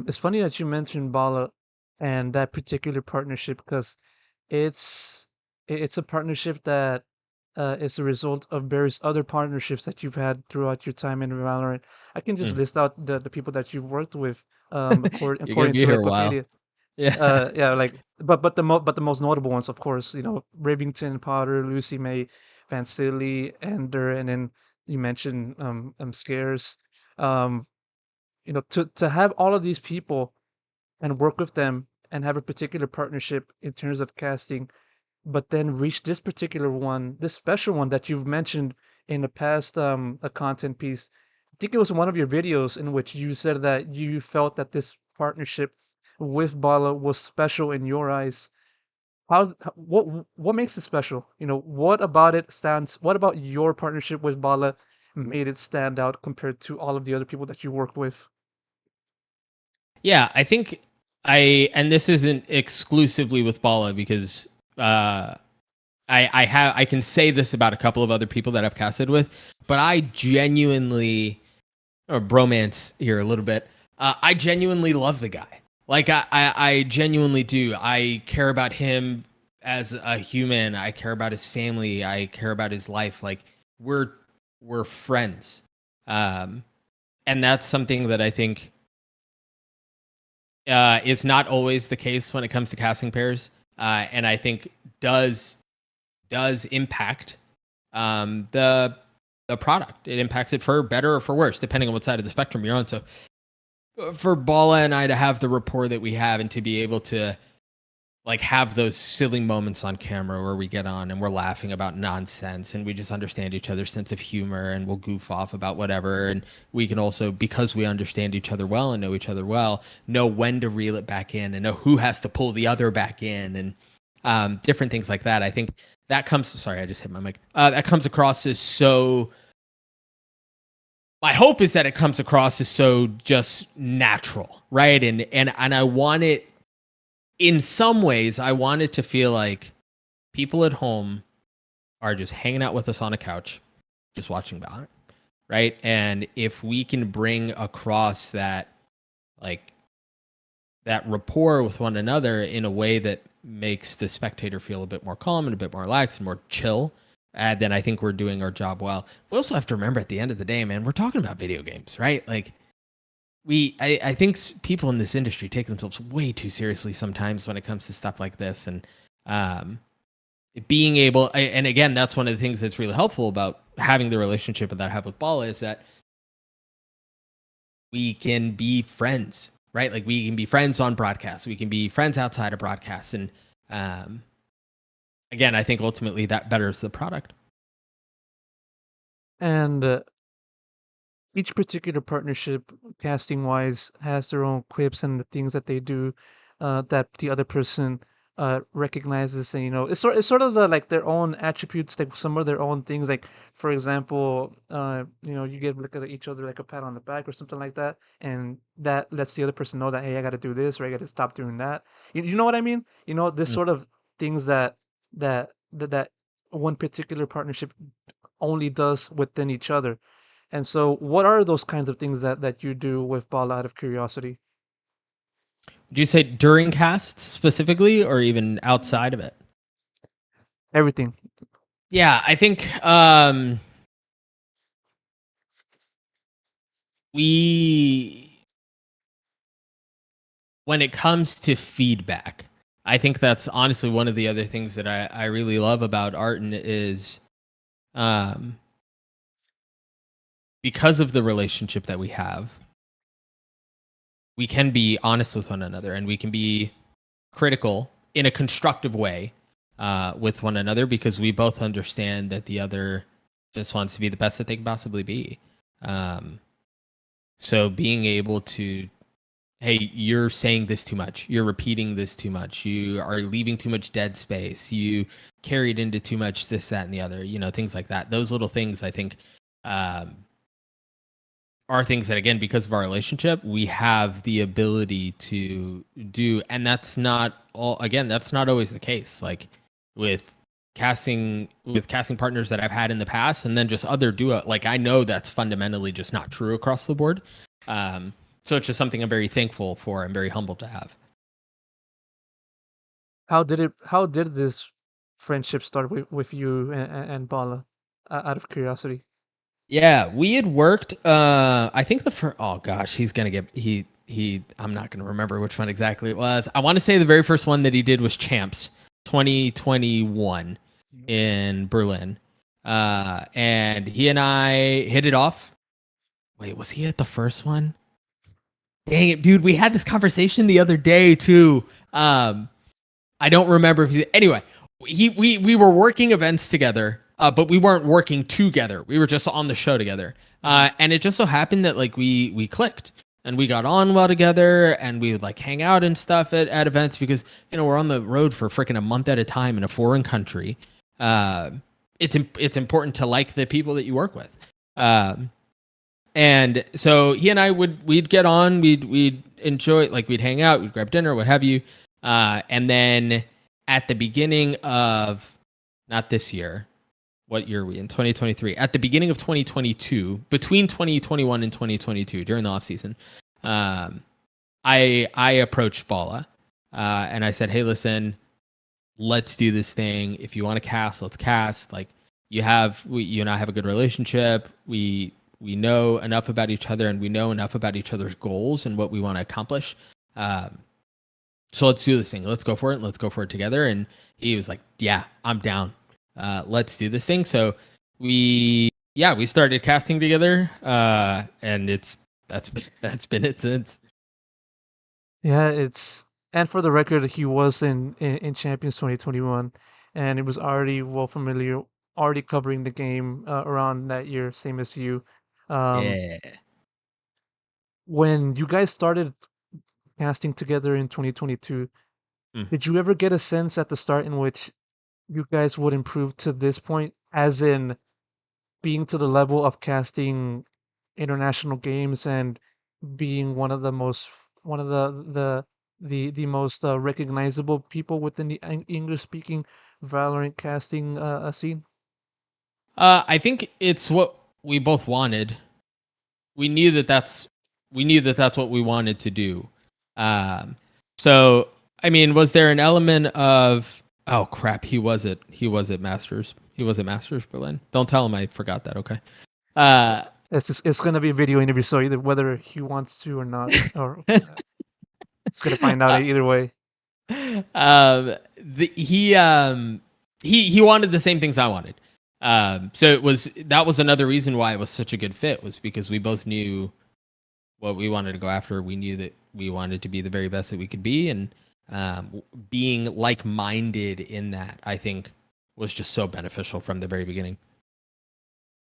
It's funny that you mentioned Bala and that particular partnership because it's it's a partnership that is a result of various other partnerships that you've had throughout your time in Valorant. I can just Mm. list out the people that you've worked with, You're gonna according be to here a while. Wikipedia. Yeah. Yeah, like, but the most notable ones, of course, Rivington, Potter, Lucy May, Van Silly, Ender, and then you mentioned Scares. Um, to have all of these people and work with them and have a particular partnership in terms of casting, but then reach this particular one, this special one that you've mentioned in the past, a content piece. I think it was one of your videos in which you said that you felt that this partnership with Bala was special in your eyes. What makes it special? What about it stands? What about your partnership with Bala made it stand out compared to all of the other people that you worked with? Yeah, I think and this isn't exclusively with Bala because uh I can say this about a couple of other people that I've casted with, but I genuinely, or bromance here a little bit. I genuinely love the guy. Like I genuinely do. I care about him as a human. I care about his family. I care about his life. Like we're we're friends, um, and that's something that I think is not always the case when it comes to casting pairs, and I think does does impact the product. It impacts it for better or for worse, depending on what side of the spectrum you're on. So for Bala and I to have the rapport that we have and to be able to like have those silly moments on camera where we get on and we're laughing about nonsense and we just understand each other's sense of humor and we'll goof off about whatever, and we can also, because we understand each other well and know each other well, know when to reel it back in and know who has to pull the other back in, and different things like that. I think that comes, sorry, I just hit my mic, that comes across as so, my hope is that it comes across as so just natural, right? And I want it, in some ways I want it to feel like people at home are just hanging out with us on a couch, just watching Valorant, right? And if we can bring across that, like, that rapport with one another in a way that makes the spectator feel a bit more calm and a bit more relaxed and more chill, then I think we're doing our job well. We also have to remember at the end of the day, man, we're talking about video games, right? Like, I think people in this industry take themselves way too seriously sometimes when it comes to stuff like this, and um, being able, and again, that's one of the things that's really helpful about having the relationship that I have with Bala is that we can be friends, right? Like we can be friends on broadcasts, we can be friends outside of broadcasts, and um, again, I think ultimately that betters the product. And each particular partnership, casting wise, has their own quips and the things that they do that the other person recognizes, and it's sort of like their own attributes, like some of their own things. Like, for example, you get look at each other like a pat on the back or something like that, and that lets the other person know that, hey, I got to do this or I got to stop doing that. You know what I mean? This Mm. sort of things that one particular partnership only does within each other. And so, what are those kinds of things that you do with Ball out of curiosity? Would you say during casts specifically, or even outside of it? Everything. Yeah, I think we, when it comes to feedback, I think that's honestly one of the other things that I really love about Arton is um, because of the relationship that we have, we can be honest with one another and we can be critical in a constructive way with one another because we both understand that the other just wants to be the best that they can possibly be. Um, so being able to, hey, you're saying this too much, you're repeating this too much, you are leaving too much dead space, you carried into too much this, that, and the other, things like that. Those little things, I think, um, are things that, again, because of our relationship, we have the ability to do. And that's not all, again, that's not always the case. Like with casting partners that I've had in the past, and then just other duo, like I know that's fundamentally just not true across the board. Um, So it's just something I'm very thankful for. I'm very humbled to have. How did this friendship start with you and Bala? Out of curiosity. Yeah, we had worked. I think the first. Oh gosh, he's gonna get he. I'm not gonna remember which one exactly it was. I want to say the very first one that he did was Champs 2021 in Berlin. And he and I hit it off. Wait, was he at the first one? Dang it, dude! We had this conversation the other day too. I don't remember if he, anyway. We were working events together, but we weren't working together. We were just on the show together, and it just so happened that like we clicked and we got on well together, and we would like hang out and stuff at events because we're on the road for freaking a month at a time in a foreign country. Uh, it's important to like the people that you work with. And so he and I we'd get on, we'd enjoy, like we'd hang out, we'd grab dinner, what have you. And then at the beginning of not this year, what year are we in? 2023. At the beginning of 2022, between 2021 and 2022, during the off season, I approached Bala, and I said, "Hey, listen, let's do this thing. If you want to cast, let's cast. Like you and I have a good relationship. We know enough about each other, and we know enough about each other's goals and what we want to accomplish. So let's do this thing. Let's go for it. Let's go for it together." And he was like, "Yeah, I'm down. Let's do this thing." So we started casting together, and that's been it since. Yeah, it's and for the record, he was in Champions 2021, and it was already well familiar, already covering the game around that year, same as you. Um, Yeah. when you guys started casting together in 2022, Mm. did you ever get a sense at the start in which you guys would improve to this point, as in being to the level of casting international games and being one of the most recognizable people within the English speaking Valorant casting scene? I think it's what we both wanted. We knew that that's what we wanted to do. Um, so I mean, was there an element of oh crap? He was at Masters. He was at Masters Berlin. Don't tell him I forgot that. Okay. Uh, It's gonna be a video interview, so either whether he wants to or not, or it's gonna find out uh, either way. he wanted the same things I wanted. So that was another reason why it was such a good fit, was because we both knew what we wanted to go after. We knew that we wanted to be the very best that we could be, and being like minded in that, I think, was just so beneficial from the very beginning.